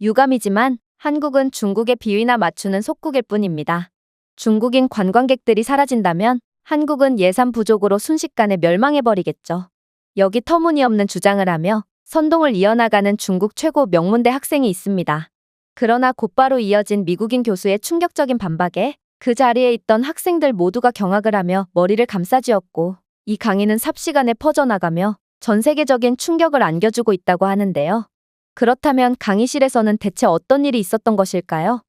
유감이지만 한국은 중국의 비위나 맞추는 속국일 뿐입니다. 중국인 관광객들이 사라진다면 한국은 예산 부족으로 순식간에 멸망해버리겠죠. 여기 터무니없는 주장을 하며 선동을 이어나가는 중국 최고 명문대 학생이 있습니다. 그러나 곧바로 이어진 미국인 교수의 충격적인 반박에 그 자리에 있던 학생들 모두가 경악을 하며 머리를 감싸쥐었고, 이 강의는 삽시간에 퍼져나가며 전 세계적인 충격을 안겨주고 있다고 하는데요. 그렇다면 강의실에서는 대체 어떤 일이 있었던 것일까요?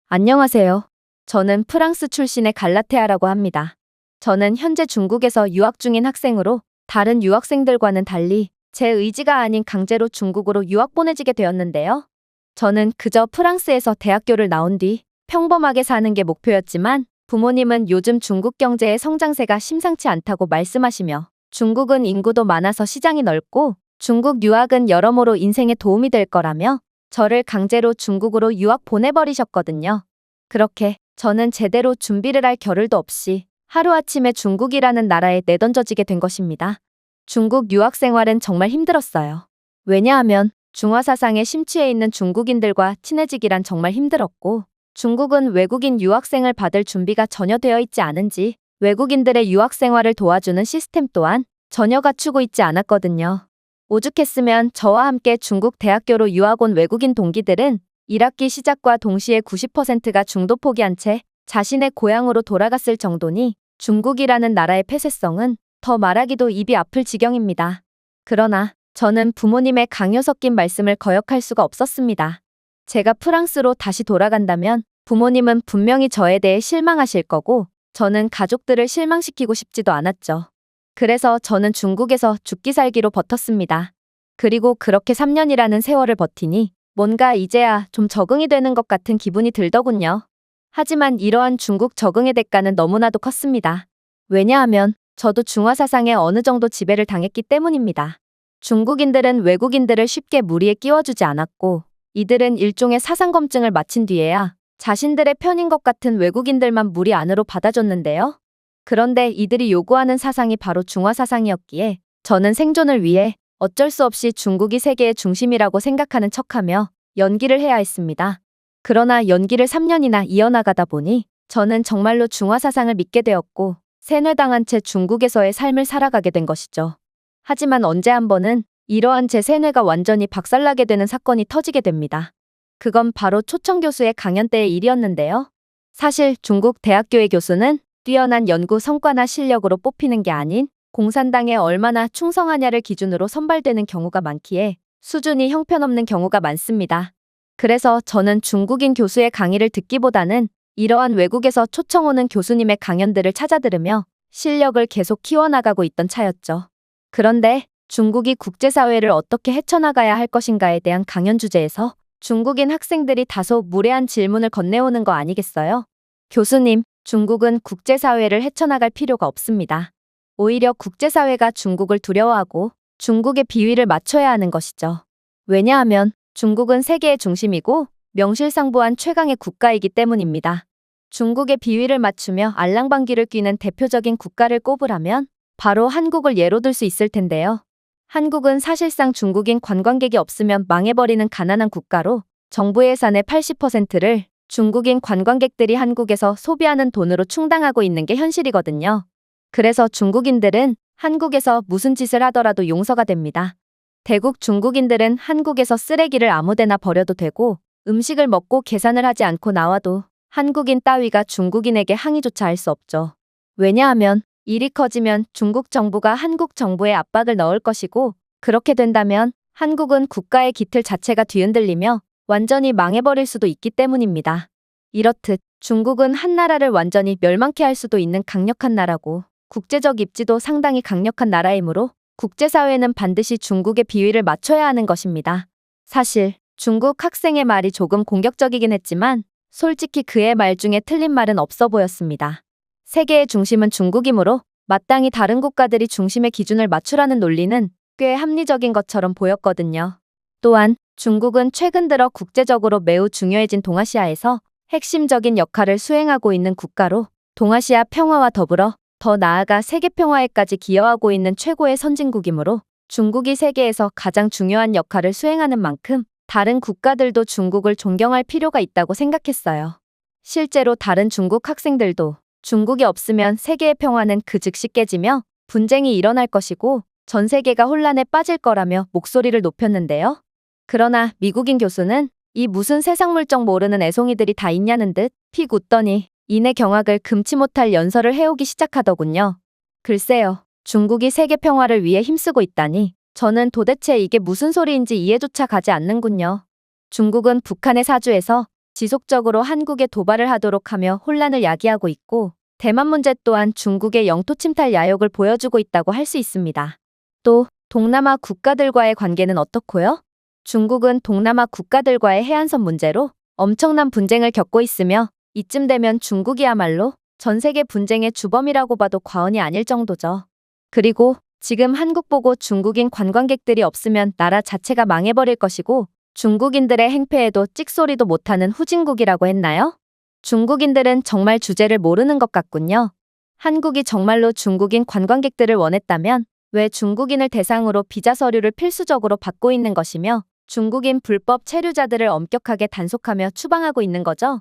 안녕하세요. 저는 프랑스 출신의 갈라테아라고 합니다. 저는 현재 중국에서 유학 중인 학생으로 다른 유학생들과는 달리 제 의지가 아닌 강제로 중국으로 유학 보내지게 되었는데요. 저는 그저 프랑스에서 대학교를 나온 뒤 평범하게 사는 게 목표였지만 부모님은 요즘 중국 경제의 성장세가 심상치 않다고 말씀하시며 중국은 인구도 많아서 시장이 넓고 중국 유학은 여러모로 인생에 도움이 될 거라며 저를 강제로 중국으로 유학 보내버리셨거든요. 그렇게 저는 제대로 준비를 할 겨를도 없이 하루아침에 중국이라는 나라에 내던져지게 된 것입니다. 중국 유학 생활은 정말 힘들었어요. 왜냐하면 중화 사상에 심취해 있는 중국인들과 친해지기란 정말 힘들었고, 중국은 외국인 유학생을 받을 준비가 전혀 되어 있지 않은지 외국인들의 유학 생활을 도와주는 시스템 또한 전혀 갖추고 있지 않았거든요. 오죽했으면 저와 함께 중국 대학교로 유학 온 외국인 동기들은 1학기 시작과 동시에 90%가 중도 포기한 채 자신의 고향으로 돌아갔을 정도니 중국이라는 나라의 폐쇄성은 더 말하기도 입이 아플 지경입니다. 그러나 저는 부모님의 강요 섞인 말씀을 거역할 수가 없었습니다. 제가 프랑스로 다시 돌아간다면 부모님은 분명히 저에 대해 실망하실 거고 저는 가족들을 실망시키고 싶지도 않았죠. 그래서 저는 중국에서 죽기 살기로 버텼습니다. 그리고 그렇게 3년이라는 세월을 버티니 뭔가 이제야 좀 적응이 되는 것 같은 기분이 들더군요. 하지만 이러한 중국 적응의 대가는 너무나도 컸습니다. 왜냐하면 저도 중화 사상에 어느 정도 지배를 당했기 때문입니다. 중국인들은 외국인들을 쉽게 무리에 끼워주지 않았고 이들은 일종의 사상 검증을 마친 뒤에야 자신들의 편인 것 같은 외국인들만 무리 안으로 받아줬는데요. 그런데 이들이 요구하는 사상이 바로 중화 사상이었기에 저는 생존을 위해 어쩔 수 없이 중국이 세계의 중심이라고 생각하는 척하며 연기를 해야 했습니다. 그러나 연기를 3년이나 이어나가다 보니 저는 정말로 중화 사상을 믿게 되었고 세뇌당한 채 중국에서의 삶을 살아가게 된 것이죠. 하지만 언제 한 번은 이러한 제 세뇌가 완전히 박살나게 되는 사건이 터지게 됩니다. 그건 바로 초청 교수의 강연 때의 일이었는데요. 사실 중국 대학교의 교수는 뛰어난 연구 성과나 실력으로 뽑히는 게 아닌 공산당에 얼마나 충성하냐를 기준으로 선발되는 경우가 많기에 수준이 형편없는 경우가 많습니다. 그래서 저는 중국인 교수의 강의를 듣기보다는 이러한 외국에서 초청 오는 교수님의 강연들을 찾아 들으며 실력을 계속 키워나가고 있던 차였죠. 그런데 중국이 국제사회를 어떻게 헤쳐나가야 할 것인가에 대한 강연 주제에서 중국인 학생들이 다소 무례한 질문을 건네오는 거 아니겠어요? 교수님, 중국은 국제사회를 헤쳐나갈 필요가 없습니다. 오히려 국제사회가 중국을 두려워하고 중국의 비위를 맞춰야 하는 것이죠. 왜냐하면 중국은 세계의 중심이고 명실상부한 최강의 국가이기 때문입니다. 중국의 비위를 맞추며 알랑방귀를 뀌는 대표적인 국가를 꼽으라면 바로 한국을 예로 들 수 있을 텐데요. 한국은 사실상 중국인 관광객이 없으면 망해버리는 가난한 국가로 정부 예산의 80%를 중국인 관광객들이 한국에서 소비하는 돈으로 충당하고 있는 게 현실이거든요. 그래서 중국인들은 한국에서 무슨 짓을 하더라도 용서가 됩니다. 대국 중국인들은 한국에서 쓰레기를 아무데나 버려도 되고 음식을 먹고 계산을 하지 않고 나와도 한국인 따위가 중국인에게 항의조차 할 수 없죠. 왜냐하면 일이 커지면 중국 정부가 한국 정부에 압박을 넣을 것이고 그렇게 된다면 한국은 국가의 기틀 자체가 뒤흔들리며 완전히 망해버릴 수도 있기 때문입니다. 이렇듯 중국은 한 나라를 완전히 멸망케 할 수도 있는 강력한 나라고 국제적 입지도 상당히 강력한 나라이므로 국제사회는 반드시 중국의 비위를 맞춰야 하는 것입니다. 사실 중국 학생의 말이 조금 공격적이긴 했지만 솔직히 그의 말 중에 틀린 말은 없어 보였습니다. 세계의 중심은 중국이므로 마땅히 다른 국가들이 중심의 기준을 맞추라는 논리는 꽤 합리적인 것처럼 보였거든요. 또한 중국은 최근 들어 국제적으로 매우 중요해진 동아시아에서 핵심적인 역할을 수행하고 있는 국가로 동아시아 평화와 더불어 더 나아가 세계 평화에까지 기여하고 있는 최고의 선진국이므로 중국이 세계에서 가장 중요한 역할을 수행하는 만큼 다른 국가들도 중국을 존경할 필요가 있다고 생각했어요. 실제로 다른 중국 학생들도 중국이 없으면 세계의 평화는 그 즉시 깨지며 분쟁이 일어날 것이고 전 세계가 혼란에 빠질 거라며 목소리를 높였는데요. 그러나 미국인 교수는 이 무슨 세상 물정 모르는 애송이들이 다 있냐는 듯 픽 웃더니 이내 경악을 금치 못할 연설을 해오기 시작하더군요. 글쎄요, 중국이 세계 평화를 위해 힘쓰고 있다니 저는 도대체 이게 무슨 소리인지 이해조차 가지 않는군요. 중국은 북한의 사주에서 지속적으로 한국에 도발을 하도록 하며 혼란을 야기하고 있고 대만 문제 또한 중국의 영토 침탈 야욕을 보여주고 있다고 할 수 있습니다. 또 동남아 국가들과의 관계는 어떻고요? 중국은 동남아 국가들과의 해안선 문제로 엄청난 분쟁을 겪고 있으며 이쯤 되면 중국이야말로 전 세계 분쟁의 주범이라고 봐도 과언이 아닐 정도죠. 그리고 지금 한국 보고 중국인 관광객들이 없으면 나라 자체가 망해버릴 것이고 중국인들의 행패에도 찍소리도 못하는 후진국이라고 했나요? 중국인들은 정말 주제를 모르는 것 같군요. 한국이 정말로 중국인 관광객들을 원했다면 왜 중국인을 대상으로 비자 서류를 필수적으로 받고 있는 것이며 중국인 불법 체류자들을 엄격하게 단속하며 추방하고 있는 거죠?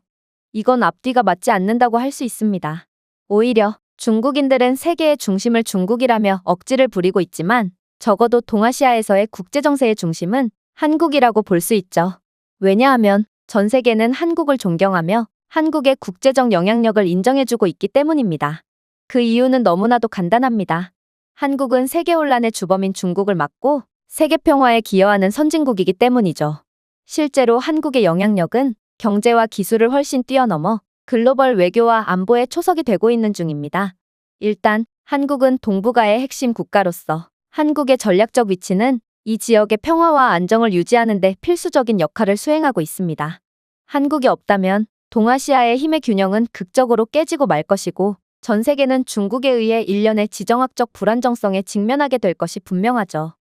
이건 앞뒤가 맞지 않는다고 할 수 있습니다. 오히려 중국인들은 세계의 중심을 중국이라며 억지를 부리고 있지만 적어도 동아시아에서의 국제정세의 중심은 한국이라고 볼 수 있죠. 왜냐하면 전 세계는 한국을 존경하며 한국의 국제적 영향력을 인정해주고 있기 때문입니다. 그 이유는 너무나도 간단합니다. 한국은 세계 혼란의 주범인 중국을 막고 세계 평화에 기여하는 선진국이기 때문이죠. 실제로 한국의 영향력은 경제와 기술을 훨씬 뛰어넘어 글로벌 외교와 안보의 초석이 되고 있는 중입니다. 일단 한국은 동북아의 핵심 국가로서 한국의 전략적 위치는 이 지역의 평화와 안정을 유지하는 데 필수적인 역할을 수행하고 있습니다. 한국이 없다면 동아시아의 힘의 균형은 극적으로 깨지고 말 것이고 전 세계는 중국에 의해 일련의 지정학적 불안정성에 직면하게 될 것이 분명하죠.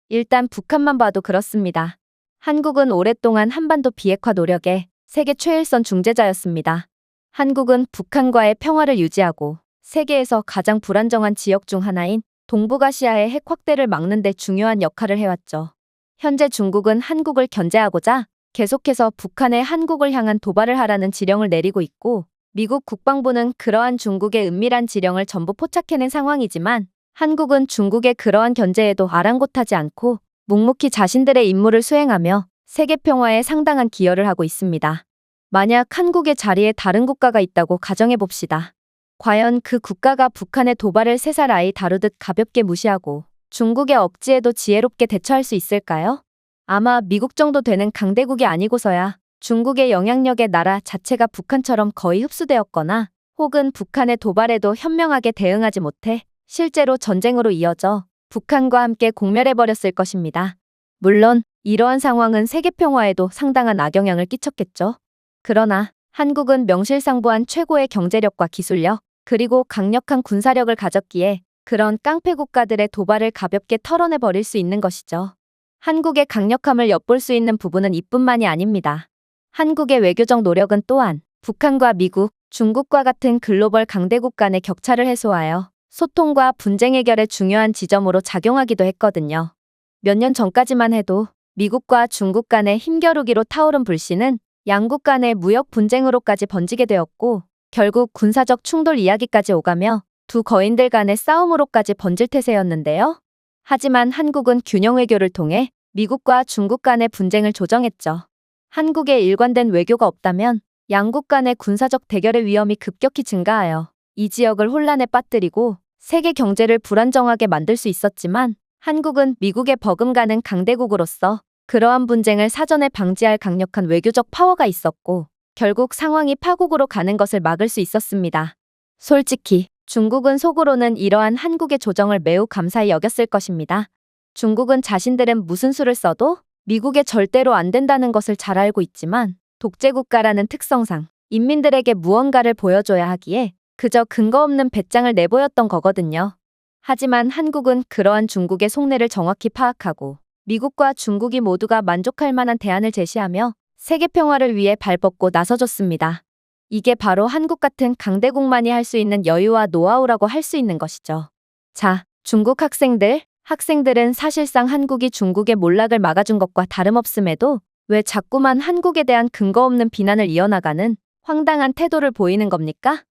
일단 북한만 봐도 그렇습니다. 한국은 오랫동안 한반도 비핵화 노력에 세계 최일선 중재자였습니다. 한국은 북한과의 평화를 유지하고 세계에서 가장 불안정한 지역 중 하나인 동북아시아의 핵 확대를 막는 데 중요한 역할을 해왔죠. 현재 중국은 한국을 견제하고자 계속해서 북한에 한국을 향한 도발을 하라는 지령을 내리고 있고 미국 국방부는 그러한 중국의 은밀한 지령을 전부 포착해낸 상황이지만 한국은 중국의 그러한 견제에도 아랑곳하지 않고 묵묵히 자신들의 임무를 수행하며 세계 평화에 상당한 기여를 하고 있습니다. 만약 한국의 자리에 다른 국가가 있다고 가정해봅시다. 과연 그 국가가 북한의 도발을 3살 아이 다루듯 가볍게 무시하고 중국의 억지에도 지혜롭게 대처할 수 있을까요? 아마 미국 정도 되는 강대국이 아니고서야 중국의 영향력의 나라 자체가 북한처럼 거의 흡수되었거나 혹은 북한의 도발에도 현명하게 대응하지 못해 실제로 전쟁으로 이어져 북한과 함께 공멸해버렸을 것입니다. 물론 이러한 상황은 세계 평화에도 상당한 악영향을 끼쳤겠죠. 그러나 한국은 명실상부한 최고의 경제력과 기술력, 그리고 강력한 군사력을 가졌기에 그런 깡패 국가들의 도발을 가볍게 털어내버릴 수 있는 것이죠. 한국의 강력함을 엿볼 수 있는 부분은 이뿐만이 아닙니다. 한국의 외교적 노력은 또한 북한과 미국, 중국과 같은 글로벌 강대국 간의 격차를 해소하여 소통과 분쟁 해결의 중요한 지점으로 작용하기도 했거든요. 몇 년 전까지만 해도 미국과 중국 간의 힘겨루기로 타오른 불씨는 양국 간의 무역 분쟁으로까지 번지게 되었고 결국 군사적 충돌 이야기까지 오가며 두 거인들 간의 싸움으로까지 번질 태세였는데요. 하지만 한국은 균형 외교를 통해 미국과 중국 간의 분쟁을 조정했죠. 한국의 일관된 외교가 없다면 양국 간의 군사적 대결의 위험이 급격히 증가하여 이 지역을 혼란에 빠뜨리고 세계 경제를 불안정하게 만들 수 있었지만 한국은 미국에 버금가는 강대국으로서 그러한 분쟁을 사전에 방지할 강력한 외교적 파워가 있었고 결국 상황이 파국으로 가는 것을 막을 수 있었습니다. 솔직히 중국은 속으로는 이러한 한국의 조정을 매우 감사히 여겼을 것입니다. 중국은 자신들은 무슨 수를 써도 미국에 절대로 안 된다는 것을 잘 알고 있지만 독재국가라는 특성상 인민들에게 무언가를 보여줘야 하기에 그저 근거 없는 배짱을 내보였던 거거든요. 하지만 한국은 그러한 중국의 속내를 정확히 파악하고 미국과 중국이 모두가 만족할 만한 대안을 제시하며 세계 평화를 위해 발벗고 나서줬습니다. 이게 바로 한국 같은 강대국만이 할 수 있는 여유와 노하우라고 할 수 있는 것이죠. 자, 중국 학생들은 사실상 한국이 중국의 몰락을 막아준 것과 다름없음에도 왜 자꾸만 한국에 대한 근거 없는 비난을 이어나가는 황당한 태도를 보이는 겁니까?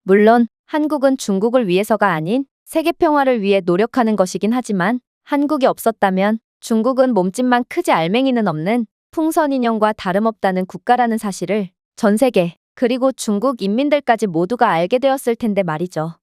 물론 한국은 중국을 위해서가 아닌 세계 평화를 위해 노력하는 것이긴 하지만 한국이 없었다면 중국은 몸집만 크지 알맹이는 없는 풍선 인형과 다름없다는 국가라는 사실을 전 세계 그리고 중국 인민들까지 모두가 알게 되었을 텐데 말이죠.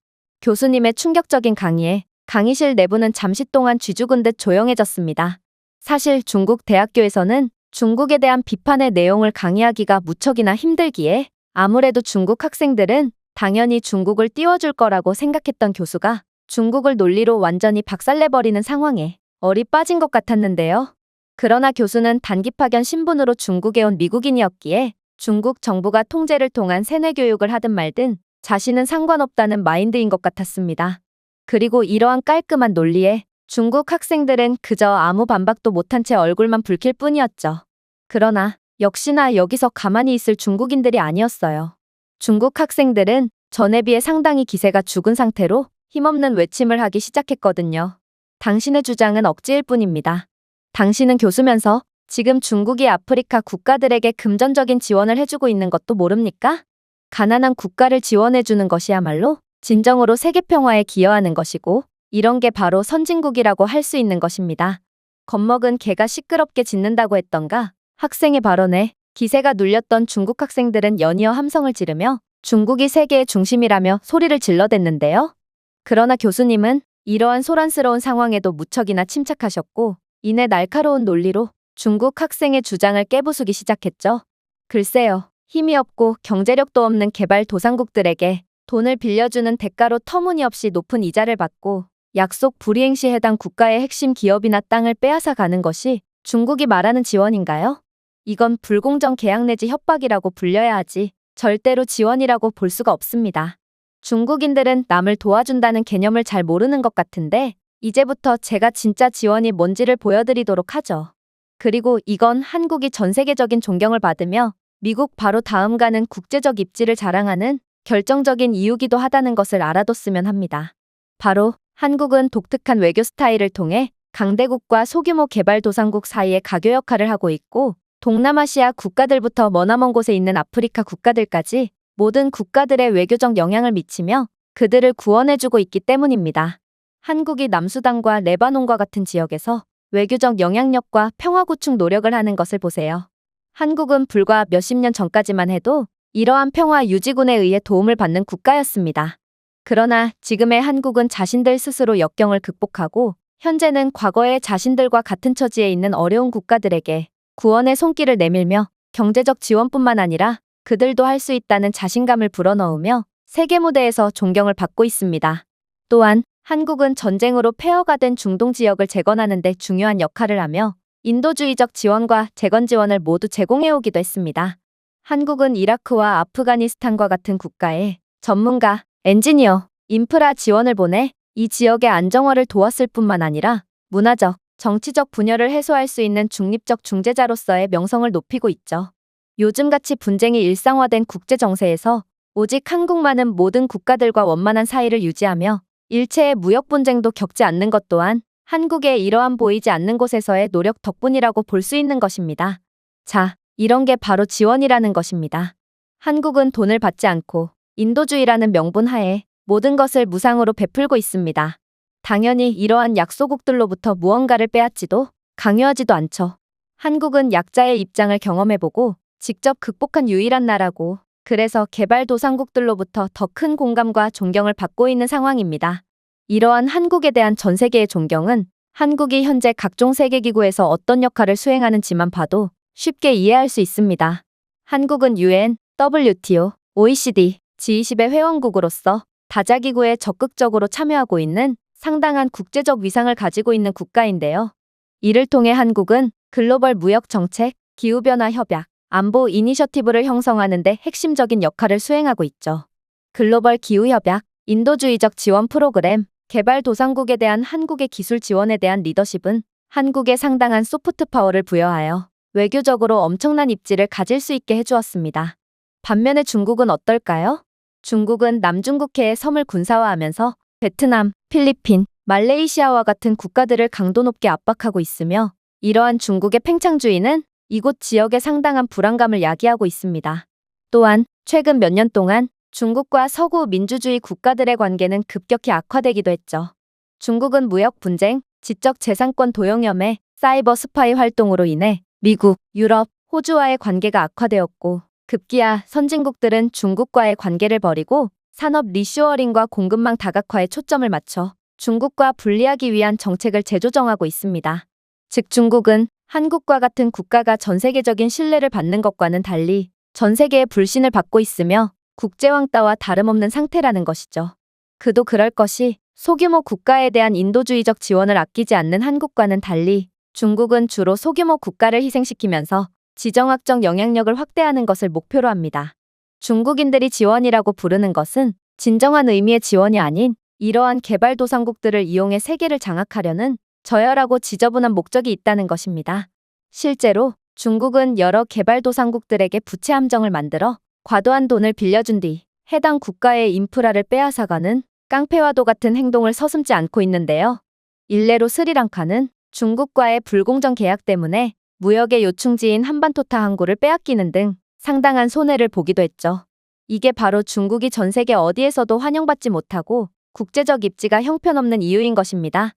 교수님의 충격적인 강의에 강의실 내부는 잠시 동안 쥐죽은 듯 조용해졌습니다. 사실 중국 대학교에서는 중국에 대한 비판의 내용을 강의하기가 무척이나 힘들기에 아무래도 중국 학생들은 당연히 중국을 띄워줄 거라고 생각했던 교수가 중국을 논리로 완전히 박살내버리는 상황에 얼이 빠진 것 같았는데요. 그러나 교수는 단기 파견 신분으로 중국에 온 미국인이었기에 중국 정부가 통제를 통한 세뇌 교육을 하든 말든 자신은 상관없다는 마인드인 것 같았습니다. 그리고 이러한 깔끔한 논리에 중국 학생들은 그저 아무 반박도 못한 채 얼굴만 붉힐 뿐이었죠. 그러나 역시나 여기서 가만히 있을 중국인들이 아니었어요. 중국 학생들은 전에 비해 상당히 기세가 죽은 상태로 힘없는 외침을 하기 시작했거든요. 당신의 주장은 억지일 뿐입니다. 당신은 교수면서 지금 중국이 아프리카 국가들에게 금전적인 지원을 해주고 있는 것도 모릅니까? 가난한 국가를 지원해주는 것이야말로 진정으로 세계 평화에 기여하는 것이고 이런 게 바로 선진국이라고 할 수 있는 것입니다. 겁먹은 개가 시끄럽게 짖는다고 했던가 학생의 발언에 기세가 눌렸던 중국 학생들은 연이어 함성을 지르며 중국이 세계의 중심이라며 소리를 질러댔는데요. 그러나 교수님은 이러한 소란스러운 상황에도 무척이나 침착하셨고 이내 날카로운 논리로 중국 학생의 주장을 깨부수기 시작했죠. 글쎄요. 힘이 없고 경제력도 없는 개발도상국들에게 돈을 빌려주는 대가로 터무니없이 높은 이자를 받고 약속 불이행 시 해당 국가의 핵심 기업이나 땅을 빼앗아 가는 것이 중국이 말하는 지원인가요? 이건 불공정 계약 내지 협박이라고 불려야 하지 절대로 지원이라고 볼 수가 없습니다. 중국인들은 남을 도와준다는 개념을 잘 모르는 것 같은데 이제부터 제가 진짜 지원이 뭔지를 보여드리도록 하죠. 그리고 이건 한국이 전 세계적인 존경을 받으며 미국 바로 다음 가는 국제적 입지를 자랑하는 결정적인 이유기도 하다는 것을 알아뒀으면 합니다. 바로 한국은 독특한 외교 스타일을 통해 강대국과 소규모 개발도상국 사이의 가교 역할을 하고 있고 동남아시아 국가들부터 머나먼 곳에 있는 아프리카 국가들까지 모든 국가들의 외교적 영향을 미치며 그들을 구원해주고 있기 때문입니다. 한국이 남수단과 레바논과 같은 지역에서 외교적 영향력과 평화 구축 노력을 하는 것을 보세요. 한국은 불과 몇십 년 전까지만 해도 이러한 평화 유지군에 의해 도움을 받는 국가였습니다. 그러나 지금의 한국은 자신들 스스로 역경을 극복하고 현재는 과거의 자신들과 같은 처지에 있는 어려운 국가들에게 구원의 손길을 내밀며 경제적 지원뿐만 아니라 그들도 할 수 있다는 자신감을 불어넣으며 세계 무대에서 존경을 받고 있습니다. 또한 한국은 전쟁으로 폐허가 된 중동 지역을 재건하는 데 중요한 역할을 하며 인도주의적 지원과 재건 지원을 모두 제공해오기도 했습니다. 한국은 이라크와 아프가니스탄과 같은 국가에 전문가, 엔지니어, 인프라 지원을 보내 이 지역의 안정화를 도왔을 뿐만 아니라 문화적, 정치적 분열을 해소할 수 있는 중립적 중재자로서의 명성을 높이고 있죠. 요즘같이 분쟁이 일상화된 국제 정세에서 오직 한국만은 모든 국가들과 원만한 사이를 유지하며 일체의 무역 분쟁도 겪지 않는 것 또한 한국의 이러한 보이지 않는 곳에서의 노력 덕분이라고 볼 수 있는 것입니다. 자, 이런 게 바로 지원이라는 것입니다. 한국은 돈을 받지 않고 인도주의라는 명분 하에 모든 것을 무상으로 베풀고 있습니다. 당연히 이러한 약소국들로부터 무언가를 빼앗지도 강요하지도 않죠. 한국은 약자의 입장을 경험해보고 직접 극복한 유일한 나라고 그래서 개발도상국들로부터 더 큰 공감과 존경을 받고 있는 상황입니다. 이러한 한국에 대한 전 세계의 존경은 한국이 현재 각종 세계기구에서 어떤 역할을 수행하는지만 봐도 쉽게 이해할 수 있습니다. 한국은 UN, WTO, OECD, G20의 회원국으로서 다자기구에 적극적으로 참여하고 있는 상당한 국제적 위상을 가지고 있는 국가인데요. 이를 통해 한국은 글로벌 무역 정책, 기후변화 협약, 안보 이니셔티브를 형성하는 데 핵심적인 역할을 수행하고 있죠. 글로벌 기후협약, 인도주의적 지원 프로그램, 개발도상국에 대한 한국의 기술 지원에 대한 리더십은 한국에 상당한 소프트 파워를 부여하여 외교적으로 엄청난 입지를 가질 수 있게 해주었습니다. 반면에 중국은 어떨까요? 중국은 남중국해의 섬을 군사화하면서 베트남, 필리핀, 말레이시아와 같은 국가들을 강도 높게 압박하고 있으며 이러한 중국의 팽창주의는 이곳 지역에 상당한 불안감을 야기하고 있습니다. 또한 최근 몇 년 동안 중국과 서구 민주주의 국가들의 관계는 급격히 악화되기도 했죠. 중국은 무역 분쟁, 지적 재산권 도용염해, 사이버 스파이 활동으로 인해 미국, 유럽, 호주와의 관계가 악화되었고 급기야 선진국들은 중국과의 관계를 버리고 산업 리쇼어링과 공급망 다각화에 초점을 맞춰 중국과 분리하기 위한 정책을 재조정하고 있습니다. 즉 중국은 한국과 같은 국가가 전 세계적인 신뢰를 받는 것과는 달리 전 세계의 불신을 받고 있으며 국제왕따와 다름없는 상태라는 것이죠. 그도 그럴 것이 소규모 국가에 대한 인도주의적 지원을 아끼지 않는 한국과는 달리 중국은 주로 소규모 국가를 희생시키면서 지정학적 영향력을 확대하는 것을 목표로 합니다. 중국인들이 지원이라고 부르는 것은 진정한 의미의 지원이 아닌 이러한 개발도상국들을 이용해 세계를 장악하려는 저열하고 지저분한 목적이 있다는 것입니다. 실제로 중국은 여러 개발도상국들에게 부채 함정을 만들어 과도한 돈을 빌려준 뒤 해당 국가의 인프라를 빼앗아가는 깡패와도 같은 행동을 서슴지 않고 있는데요. 일례로 스리랑카는 중국과의 불공정 계약 때문에 무역의 요충지인 한반토타 항구를 빼앗기는 등 상당한 손해를 보기도 했죠. 이게 바로 중국이 전 세계 어디에서도 환영받지 못하고 국제적 입지가 형편없는 이유인 것입니다.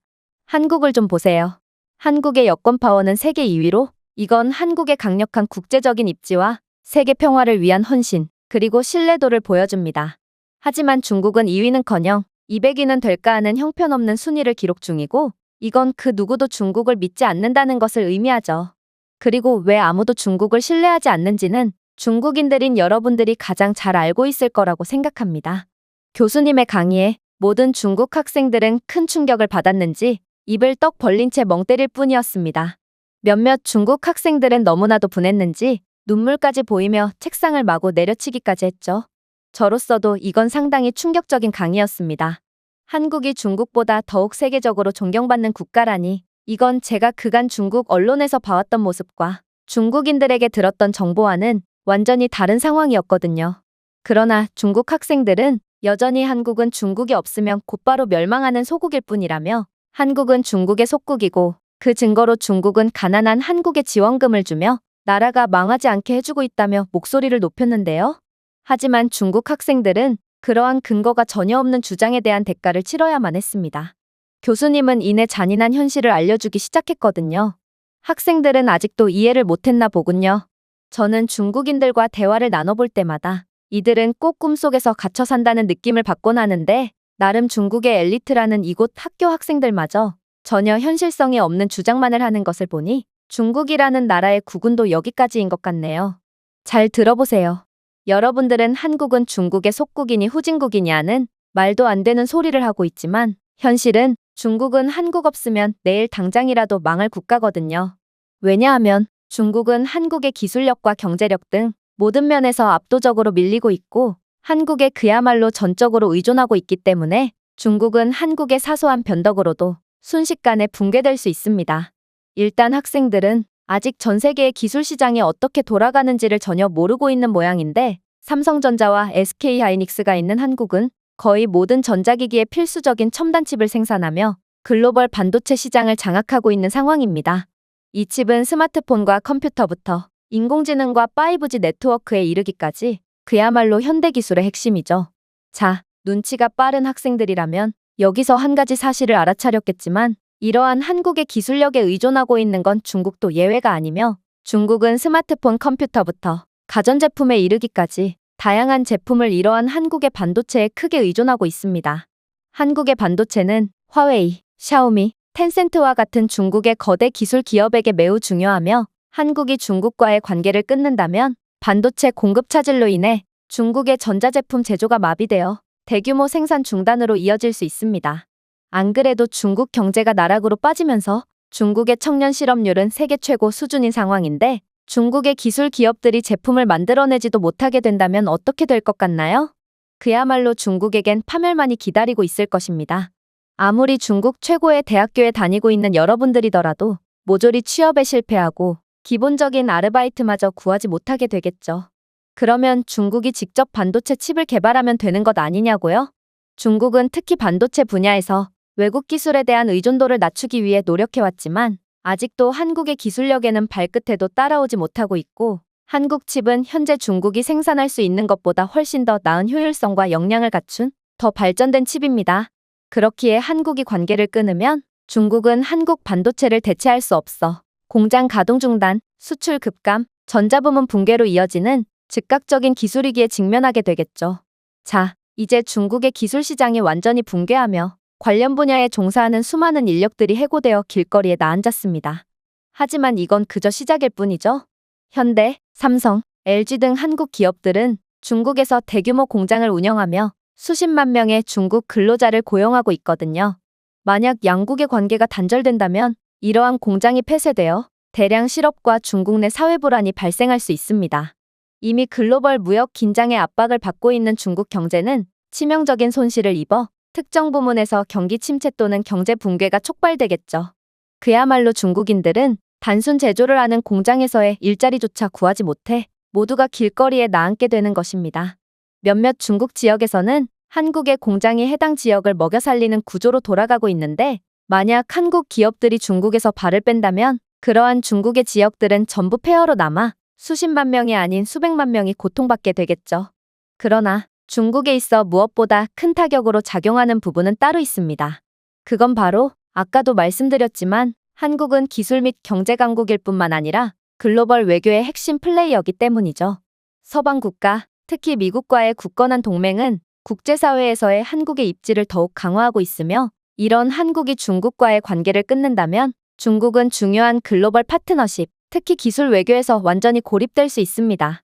한국을 좀 보세요. 한국의 여권 파워는 세계 2위로 이건 한국의 강력한 국제적인 입지와 세계 평화를 위한 헌신, 그리고 신뢰도를 보여줍니다. 하지만 중국은 2위는커녕 200위는 될까 하는 형편없는 순위를 기록 중이고 이건 그 누구도 중국을 믿지 않는다는 것을 의미하죠. 그리고 왜 아무도 중국을 신뢰하지 않는지는 중국인들인 여러분들이 가장 잘 알고 있을 거라고 생각합니다. 교수님의 강의에 모든 중국 학생들은 큰 충격을 받았는지 입을 떡 벌린 채 멍 때릴 뿐이었습니다. 몇몇 중국 학생들은 너무나도 분했는지 눈물까지 보이며 책상을 마구 내려치기까지 했죠. 저로서도 이건 상당히 충격적인 강의였습니다. 한국이 중국보다 더욱 세계적으로 존경받는 국가라니 이건 제가 그간 중국 언론에서 봐왔던 모습과 중국인들에게 들었던 정보와는 완전히 다른 상황이었거든요. 그러나 중국 학생들은 여전히 한국은 중국이 없으면 곧바로 멸망하는 소국일 뿐이라며 한국은 중국의 속국이고 그 증거로 중국은 가난한 한국에 지원금을 주며 나라가 망하지 않게 해주고 있다며 목소리를 높였는데요. 하지만 중국 학생들은 그러한 근거가 전혀 없는 주장에 대한 대가를 치러야만 했습니다. 교수님은 이내 잔인한 현실을 알려주기 시작했거든요. 학생들은 아직도 이해를 못했나 보군요. 저는 중국인들과 대화를 나눠볼 때마다 이들은 꼭 꿈속에서 갇혀 산다는 느낌을 받곤 하는데 나름 중국의 엘리트라는 이곳 학교 학생들마저 전혀 현실성이 없는 주장만을 하는 것을 보니 중국이라는 나라의 국운도 여기까지인 것 같네요. 잘 들어보세요. 여러분들은 한국은 중국의 속국이니 후진국이니 하는 말도 안 되는 소리를 하고 있지만 현실은 중국은 한국 없으면 내일 당장이라도 망할 국가거든요. 왜냐하면 중국은 한국의 기술력과 경제력 등 모든 면에서 압도적으로 밀리고 있고 한국에 그야말로 전적으로 의존하고 있기 때문에 중국은 한국의 사소한 변덕으로도 순식간에 붕괴될 수 있습니다. 일단 학생들은 아직 전 세계의 기술 시장이 어떻게 돌아가는지를 전혀 모르고 있는 모양인데 삼성전자와 SK하이닉스가 있는 한국은 거의 모든 전자기기의 필수적인 첨단 칩을 생산하며 글로벌 반도체 시장을 장악하고 있는 상황입니다. 이 칩은 스마트폰과 컴퓨터부터 인공지능과 5G 네트워크에 이르기까지 그야말로 현대기술의 핵심이죠. 자, 눈치가 빠른 학생들이라면 여기서 한 가지 사실을 알아차렸겠지만 이러한 한국의 기술력에 의존하고 있는 건 중국도 예외가 아니며 중국은 스마트폰 컴퓨터부터 가전제품에 이르기까지 다양한 제품을 이러한 한국의 반도체에 크게 의존하고 있습니다. 한국의 반도체는 화웨이, 샤오미, 텐센트와 같은 중국의 거대 기술 기업에게 매우 중요하며 한국이 중국과의 관계를 끊는다면 반도체 공급 차질로 인해 중국의 전자제품 제조가 마비되어 대규모 생산 중단으로 이어질 수 있습니다. 안 그래도 중국 경제가 나락으로 빠지면서 중국의 청년 실업률은 세계 최고 수준인 상황인데 중국의 기술 기업들이 제품을 만들어내지도 못하게 된다면 어떻게 될 것 같나요? 그야말로 중국에겐 파멸만이 기다리고 있을 것입니다. 아무리 중국 최고의 대학교에 다니고 있는 여러분들이더라도 모조리 취업에 실패하고 기본적인 아르바이트마저 구하지 못하게 되겠죠. 그러면 중국이 직접 반도체 칩을 개발하면 되는 것 아니냐고요? 중국은 특히 반도체 분야에서 외국 기술에 대한 의존도를 낮추기 위해 노력해왔지만 아직도 한국의 기술력에는 발끝에도 따라오지 못하고 있고, 한국 칩은 현재 중국이 생산할 수 있는 것보다 훨씬 더 나은 효율성과 역량을 갖춘 더 발전된 칩입니다. 그렇기에 한국이 관계를 끊으면 중국은 한국 반도체를 대체할 수 없어 공장 가동 중단, 수출 급감, 전자부문 붕괴로 이어지는 즉각적인 기술위기에 직면하게 되겠죠. 자, 이제 중국의 기술 시장이 완전히 붕괴하며 관련 분야에 종사하는 수많은 인력들이 해고되어 길거리에 나앉았습니다. 하지만 이건 그저 시작일 뿐이죠. 현대, 삼성, LG 등 한국 기업들은 중국에서 대규모 공장을 운영하며 수십만 명의 중국 근로자를 고용하고 있거든요. 만약 양국의 관계가 단절된다면 이러한 공장이 폐쇄되어 대량 실업과 중국 내 사회 불안이 발생할 수 있습니다. 이미 글로벌 무역 긴장의 압박을 받고 있는 중국 경제는 치명적인 손실을 입어 특정 부문에서 경기 침체 또는 경제 붕괴가 촉발되겠죠. 그야말로 중국인들은 단순 제조를 하는 공장에서의 일자리조차 구하지 못해 모두가 길거리에 나앉게 되는 것입니다. 몇몇 중국 지역에서는 한국의 공장이 해당 지역을 먹여 살리는 구조로 돌아가고 있는데, 만약 한국 기업들이 중국에서 발을 뺀다면 그러한 중국의 지역들은 전부 폐허로 남아 수십만 명이 아닌 수백만 명이 고통받게 되겠죠. 그러나 중국에 있어 무엇보다 큰 타격으로 작용하는 부분은 따로 있습니다. 그건 바로 아까도 말씀드렸지만 한국은 기술 및 경제 강국일 뿐만 아니라 글로벌 외교의 핵심 플레이어이기 때문이죠. 서방 국가, 특히 미국과의 굳건한 동맹은 국제사회에서의 한국의 입지를 더욱 강화하고 있으며, 이런 한국이 중국과의 관계를 끊는다면 중국은 중요한 글로벌 파트너십, 특히 기술 외교에서 완전히 고립될 수 있습니다.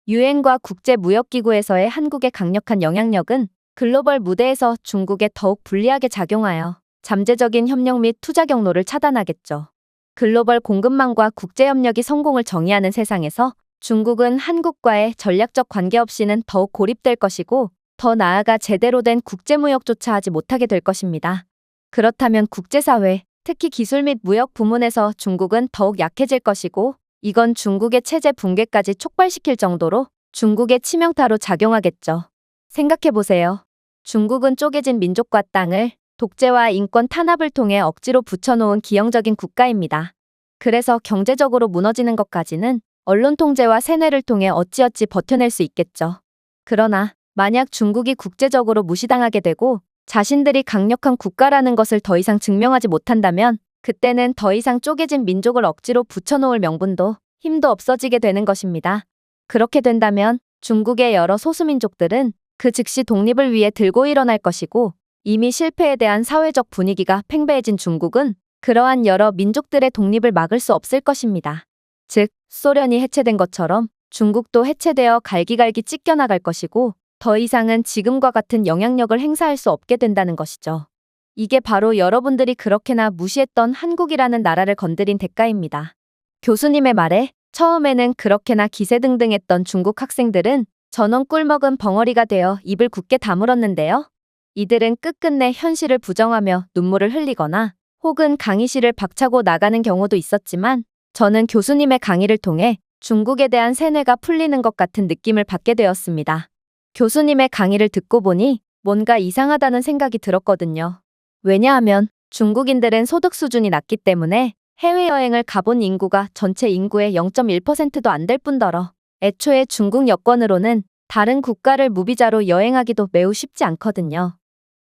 유엔과 국제무역기구에서의 한국의 강력한 영향력은 글로벌 무대에서 중국에 더욱 불리하게 작용하여 잠재적인 협력 및 투자 경로를 차단하겠죠. 글로벌 공급망과 국제협력이 성공을 정의하는 세상에서 중국은 한국과의 전략적 관계 없이는 더욱 고립될 것이고, 더 나아가 제대로 된 국제무역조차 하지 못하게 될 것입니다. 그렇다면 국제사회, 특히 기술 및 무역 부문에서 중국은 더욱 약해질 것이고, 이건 중국의 체제 붕괴까지 촉발시킬 정도로 중국의 치명타로 작용하겠죠. 생각해보세요. 중국은 쪼개진 민족과 땅을 독재와 인권 탄압을 통해 억지로 붙여놓은 기형적인 국가입니다. 그래서 경제적으로 무너지는 것까지는 언론 통제와 세뇌를 통해 어찌어찌 버텨낼 수 있겠죠. 그러나 만약 중국이 국제적으로 무시당하게 되고 자신들이 강력한 국가라는 것을 더 이상 증명하지 못한다면 그때는 더 이상 쪼개진 민족을 억지로 붙여놓을 명분도 힘도 없어지게 되는 것입니다. 그렇게 된다면 중국의 여러 소수민족들은 그 즉시 독립을 위해 들고 일어날 것이고, 이미 실패에 대한 사회적 분위기가 팽배해진 중국은 그러한 여러 민족들의 독립을 막을 수 없을 것입니다. 즉, 소련이 해체된 것처럼 중국도 해체되어 갈기갈기 찢겨나갈 것이고, 더 이상은 지금과 같은 영향력을 행사할 수 없게 된다는 것이죠. 이게 바로 여러분들이 그렇게나 무시했던 한국이라는 나라를 건드린 대가입니다. 교수님의 말에 처음에는 그렇게나 기세등등했던 중국 학생들은 전원 꿀먹은 벙어리가 되어 입을 굳게 다물었는데요. 이들은 끝끝내 현실을 부정하며 눈물을 흘리거나 혹은 강의실을 박차고 나가는 경우도 있었지만, 저는 교수님의 강의를 통해 중국에 대한 세뇌가 풀리는 것 같은 느낌을 받게 되었습니다. 교수님의 강의를 듣고 보니 뭔가 이상하다는 생각이 들었거든요. 왜냐하면 중국인들은 소득 수준이 낮기 때문에 해외여행을 가본 인구가 전체 인구의 0.1%도 안 될 뿐더러 애초에 중국 여권으로는 다른 국가를 무비자로 여행하기도 매우 쉽지 않거든요.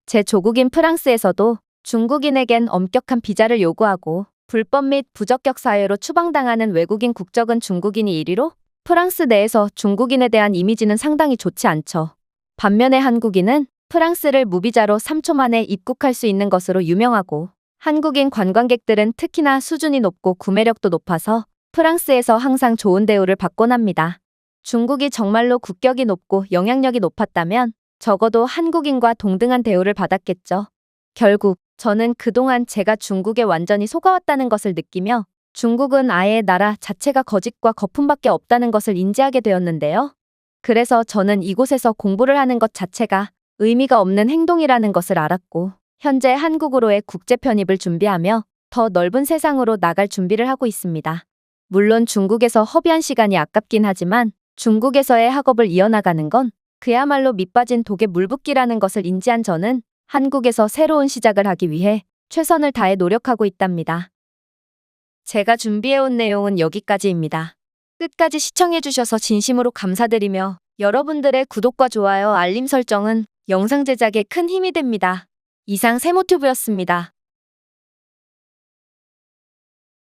제 조국인 프랑스에서도 중국인에겐 엄격한 비자를 요구하고 불법 및 부적격 사유로 추방당하는 외국인 국적은 중국인이 1위로 프랑스 내에서 중국인에 대한 이미지는 상당히 좋지 않죠. 반면에 한국인은 프랑스를 무비자로 3초 만에 입국할 수 있는 것으로 유명하고, 한국인 관광객들은 특히나 수준이 높고 구매력도 높아서 프랑스에서 항상 좋은 대우를 받곤 합니다. 중국이 정말로 국격이 높고 영향력이 높았다면 적어도 한국인과 동등한 대우를 받았겠죠. 결국 저는 그동안 제가 중국에 완전히 속아왔다는 것을 느끼며 중국은 아예 나라 자체가 거짓과 거품밖에 없다는 것을 인지하게 되었는데요. 그래서 저는 이곳에서 공부를 하는 것 자체가 의미가 없는 행동이라는 것을 알았고, 현재 한국으로의 국제 편입을 준비하며 더 넓은 세상으로 나갈 준비를 하고 있습니다. 물론 중국에서 허비한 시간이 아깝긴 하지만 중국에서의 학업을 이어나가는 건 그야말로 밑빠진 독에 물붓기라는 것을 인지한 저는 한국에서 새로운 시작을 하기 위해 최선을 다해 노력하고 있답니다. 제가 준비해온 내용은 여기까지입니다. 끝까지 시청해주셔서 진심으로 감사드리며 여러분들의 구독과 좋아요, 알림 설정은 영상 제작에 큰 힘이 됩니다. 이상 세모튜브였습니다.